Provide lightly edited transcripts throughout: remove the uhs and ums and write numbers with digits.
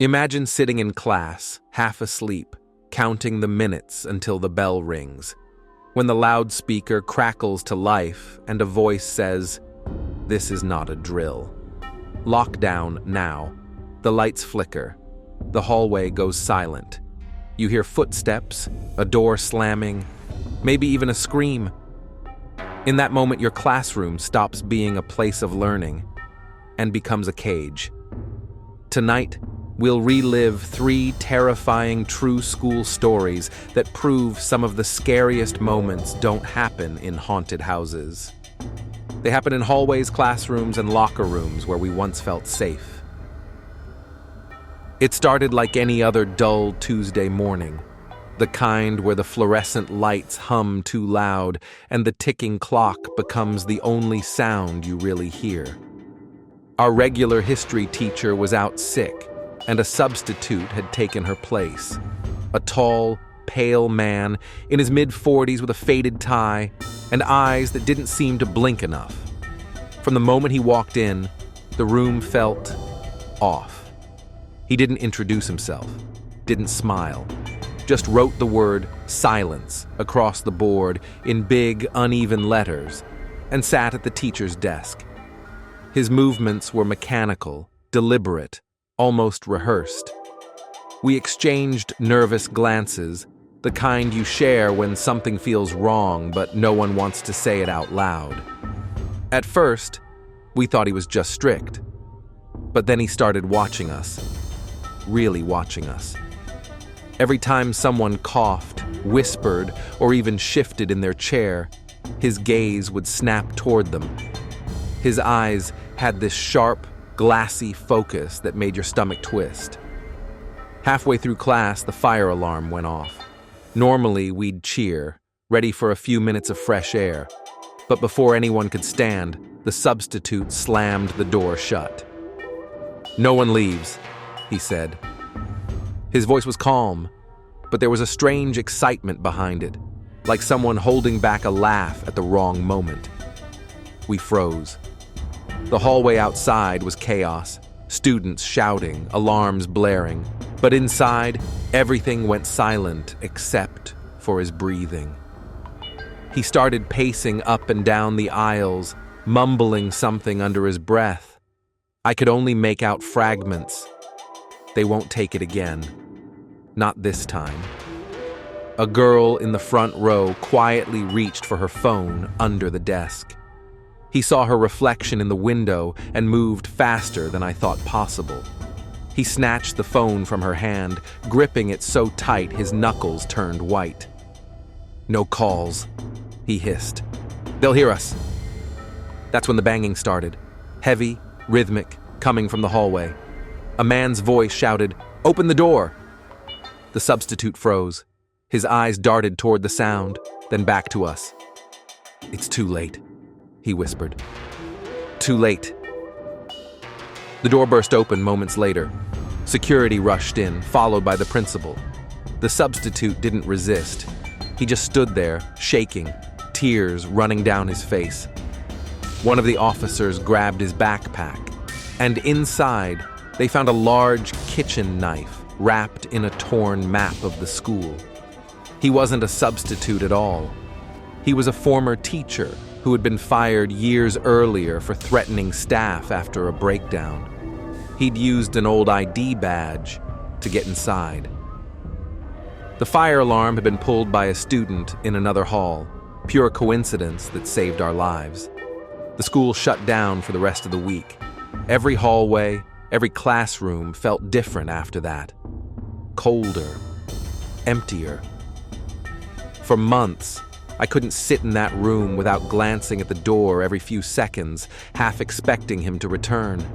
Imagine sitting in class, half asleep, counting the minutes until the bell rings. When the loudspeaker crackles to life and a voice says, "This is not a drill." Lockdown now. The lights flicker. The hallway goes silent. You hear footsteps, a door slamming, maybe even a scream. In that moment, your classroom stops being a place of learning and becomes a cage. Tonight, we'll relive 3 terrifying true school stories that prove some of the scariest moments don't happen in haunted houses. They happen in hallways, classrooms, and locker rooms where we once felt safe. It started like any other dull Tuesday morning, the kind where the fluorescent lights hum too loud and the ticking clock becomes the only sound you really hear. Our regular history teacher was out sick, and a substitute had taken her place. A tall, pale man in his mid-40s with a faded tie and eyes that didn't seem to blink enough. From the moment he walked in, the room felt off. He didn't introduce himself, didn't smile, just wrote the word silence across the board in big, uneven letters and sat at the teacher's desk. His movements were mechanical, deliberate, almost rehearsed. We exchanged nervous glances, the kind you share when something feels wrong but no one wants to say it out loud. At first, we thought he was just strict. But then he started watching us, really watching us. Every time someone coughed, whispered, or even shifted in their chair, his gaze would snap toward them. His eyes had this sharp, glassy focus that made your stomach twist. Halfway through class, the fire alarm went off. Normally, we'd cheer, ready for a few minutes of fresh air. But before anyone could stand, the substitute slammed the door shut. "No one leaves," he said. His voice was calm, but there was a strange excitement behind it, like someone holding back a laugh at the wrong moment. We froze. The hallway outside was chaos, students shouting, alarms blaring, but inside, everything went silent except for his breathing. He started pacing up and down the aisles, mumbling something under his breath. I could only make out fragments. They won't take it again. Not this time. A girl in the front row quietly reached for her phone under the desk. He saw her reflection in the window and moved faster than I thought possible. He snatched the phone from her hand, gripping it so tight his knuckles turned white. "No calls," he hissed. "They'll hear us." That's when the banging started, heavy, rhythmic, coming from the hallway. A man's voice shouted, "Open the door!" The substitute froze. His eyes darted toward the sound, then back to us. "It's too late," he whispered. "Too late." The door burst open moments later. Security rushed in, followed by the principal. The substitute didn't resist. He just stood there, shaking, tears running down his face. One of the officers grabbed his backpack, and inside, they found a large kitchen knife wrapped in a torn map of the school. He wasn't a substitute at all. He was a former teacher who had been fired years earlier for threatening staff after a breakdown. He'd used an old ID badge to get inside. The fire alarm had been pulled by a student in another hall, pure coincidence that saved our lives. The school shut down for the rest of the week. Every hallway, every classroom felt different after that. Colder, emptier. For months, I couldn't sit in that room without glancing at the door every few seconds, half expecting him to return.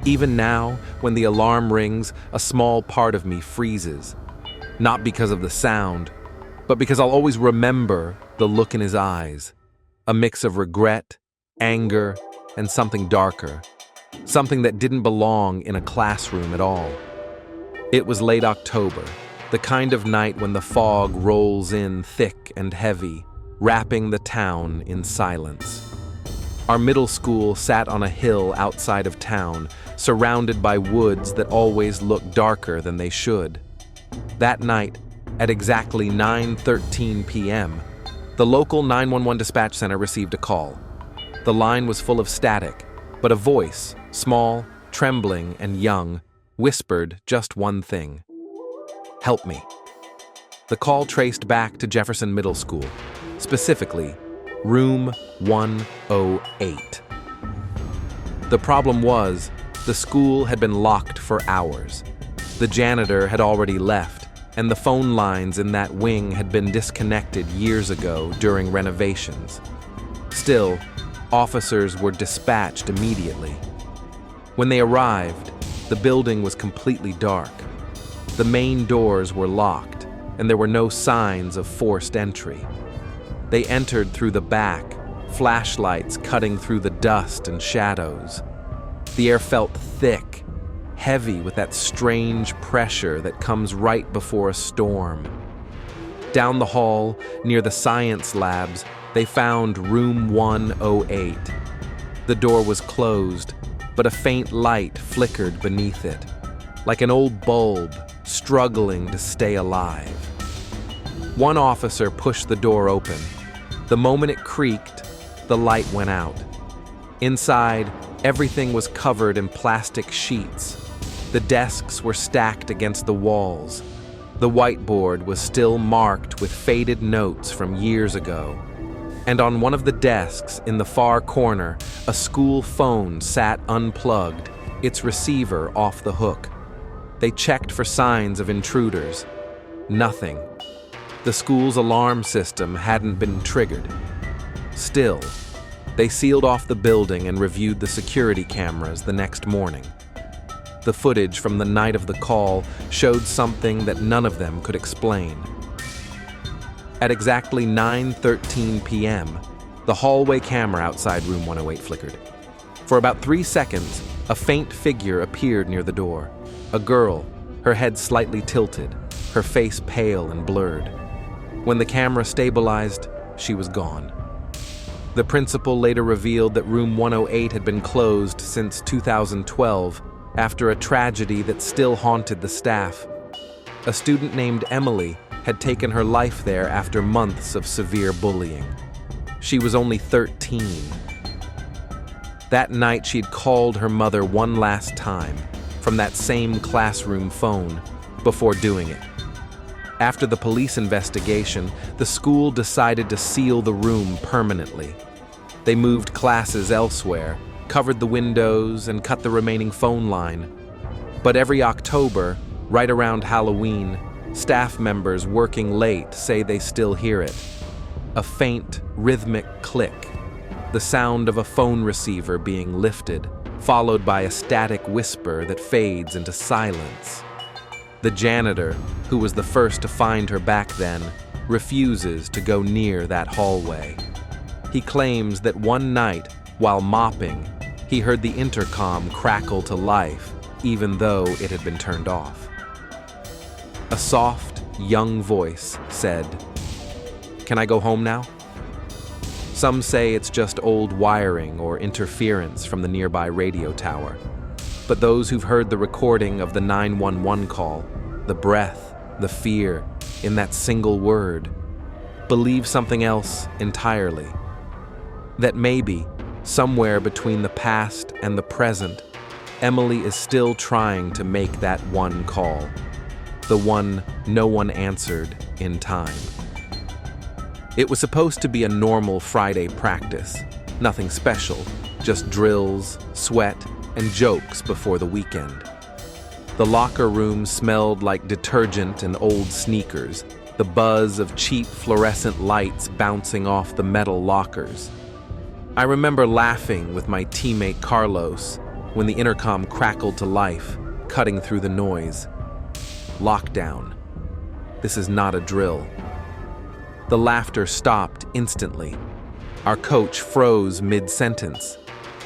Even now, when the alarm rings, a small part of me freezes. Not because of the sound, but because I'll always remember the look in his eyes. A mix of regret, anger, and something darker. Something that didn't belong in a classroom at all. It was late October, the kind of night when the fog rolls in thick and heavy, wrapping the town in silence. Our middle school sat on a hill outside of town, surrounded by woods that always looked darker than they should. That night, at exactly 9:13 p.m., the local 911 dispatch center received a call. The line was full of static, but a voice, small, trembling, and young, whispered just one thing: "Help me." The call traced back to Jefferson Middle School, specifically room 108. The problem was, the school had been locked for hours. The janitor had already left, and the phone lines in that wing had been disconnected years ago during renovations. Still, officers were dispatched immediately. When they arrived, the building was completely dark. The main doors were locked, and there were no signs of forced entry. They entered through the back, flashlights cutting through the dust and shadows. The air felt thick, heavy with that strange pressure that comes right before a storm. Down the hall, near the science labs, they found room 108. The door was closed, but a faint light flickered beneath it, like an old bulb struggling to stay alive. One officer pushed the door open. The moment it creaked, the light went out. Inside, everything was covered in plastic sheets. The desks were stacked against the walls. The whiteboard was still marked with faded notes from years ago. And on one of the desks in the far corner, a school phone sat unplugged, its receiver off the hook. They checked for signs of intruders. Nothing. The school's alarm system hadn't been triggered. Still, they sealed off the building and reviewed the security cameras the next morning. The footage from the night of the call showed something that none of them could explain. At exactly 9:13 p.m., the hallway camera outside room 108 flickered. For about 3 seconds, a faint figure appeared near the door. A girl, her head slightly tilted, her face pale and blurred. When the camera stabilized, she was gone. The principal later revealed that room 108 had been closed since 2012 after a tragedy that still haunted the staff. A student named Emily had taken her life there after months of severe bullying. She was only 13. That night, she'd called her mother one last time from that same classroom phone before doing it. After the police investigation, the school decided to seal the room permanently. They moved classes elsewhere, covered the windows, and cut the remaining phone line. But every October, right around Halloween, staff members working late say they still hear it. A faint, rhythmic click, the sound of a phone receiver being lifted, followed by a static whisper that fades into silence. The janitor, who was the first to find her back then, refuses to go near that hallway. He claims that one night, while mopping, he heard the intercom crackle to life, even though it had been turned off. A soft, young voice said, "Can I go home now?" Some say it's just old wiring or interference from the nearby radio tower. But those who've heard the recording of the 911 call, the breath, the fear, in that single word, believe something else entirely. That maybe, somewhere between the past and the present, Emily is still trying to make that one call, the one no one answered in time. It was supposed to be a normal Friday practice, nothing special, just drills, sweat, and jokes before the weekend. The locker room smelled like detergent and old sneakers, the buzz of cheap fluorescent lights bouncing off the metal lockers. I remember laughing with my teammate Carlos when the intercom crackled to life, cutting through the noise. Lockdown. This is not a drill. The laughter stopped instantly. Our coach froze mid-sentence.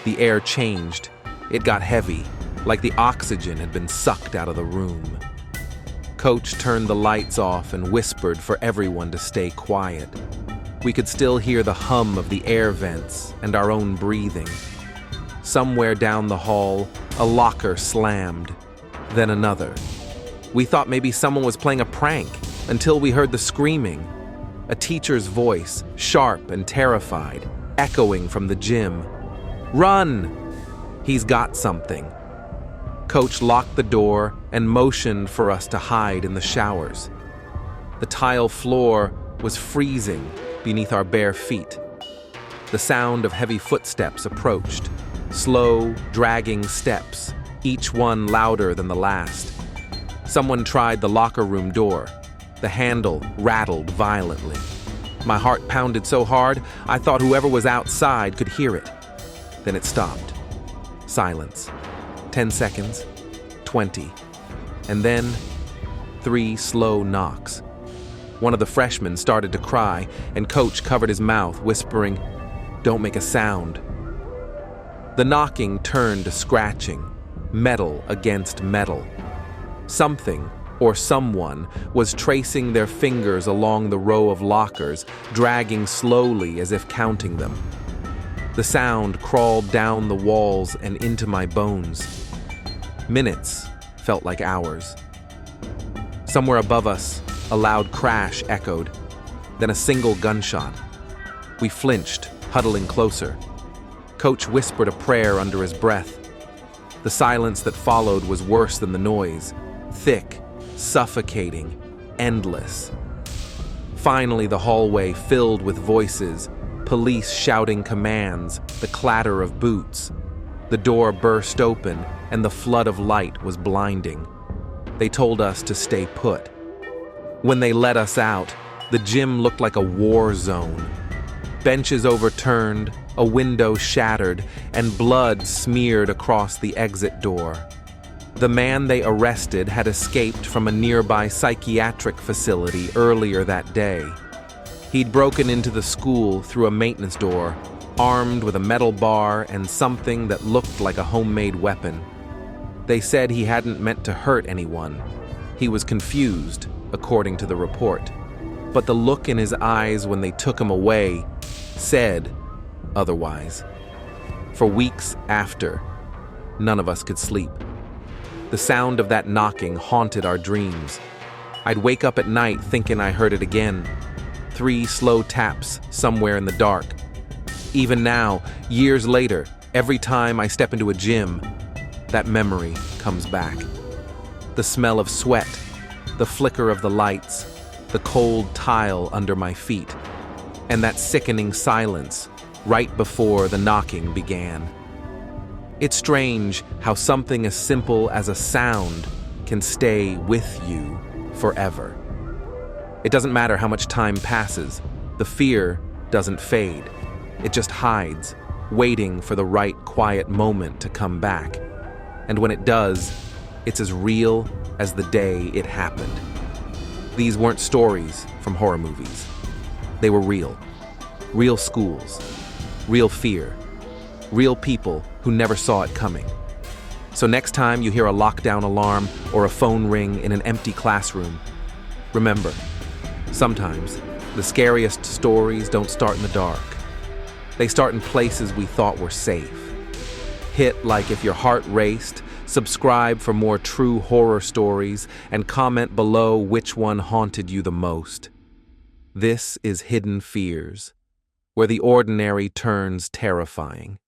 The air changed. It got heavy, like the oxygen had been sucked out of the room. Coach turned the lights off and whispered for everyone to stay quiet. We could still hear the hum of the air vents and our own breathing. Somewhere down the hall, a locker slammed, then another. We thought maybe someone was playing a prank until we heard the screaming. A teacher's voice, sharp and terrified, echoing from the gym. "Run! He's got something." Coach locked the door and motioned for us to hide in the showers. The tile floor was freezing beneath our bare feet. The sound of heavy footsteps approached, slow, dragging steps, each one louder than the last. Someone tried the locker room door. The handle rattled violently. My heart pounded so hard, I thought whoever was outside could hear it. Then it stopped. Silence. 10 seconds, 20, and then 3 slow knocks. One of the freshmen started to cry, and Coach covered his mouth, whispering, "Don't make a sound." The knocking turned to scratching, metal against metal. Something, or someone, was tracing their fingers along the row of lockers, dragging slowly as if counting them. The sound crawled down the walls and into my bones. Minutes felt like hours. Somewhere above us, a loud crash echoed, then a single gunshot. We flinched, huddling closer. Coach whispered a prayer under his breath. The silence that followed was worse than the noise, thick, suffocating, endless. Finally, the hallway filled with voices, police shouting commands, the clatter of boots. The door burst open, and the flood of light was blinding. They told us to stay put. When they let us out, the gym looked like a war zone. Benches overturned, a window shattered, and blood smeared across the exit door. The man they arrested had escaped from a nearby psychiatric facility earlier that day. He'd broken into the school through a maintenance door, armed with a metal bar and something that looked like a homemade weapon. They said he hadn't meant to hurt anyone. He was confused, according to the report. But the look in his eyes when they took him away said otherwise. For weeks after, none of us could sleep. The sound of that knocking haunted our dreams. I'd wake up at night thinking I heard it again. 3 slow taps somewhere in the dark. Even now, years later, every time I step into a gym, that memory comes back. The smell of sweat, the flicker of the lights, the cold tile under my feet, and that sickening silence right before the knocking began. It's strange how something as simple as a sound can stay with you forever. It doesn't matter how much time passes, the fear doesn't fade. It just hides, waiting for the right quiet moment to come back. And when it does, it's as real as the day it happened. These weren't stories from horror movies. They were real. Real schools, real fear, real people who never saw it coming. So next time you hear a lockdown alarm or a phone ring in an empty classroom, remember, sometimes the scariest stories don't start in the dark. They start in places we thought were safe. Hit like if your heart raced, subscribe for more true horror stories, and comment below which one haunted you the most. This is Hidden Fears, where the ordinary turns terrifying.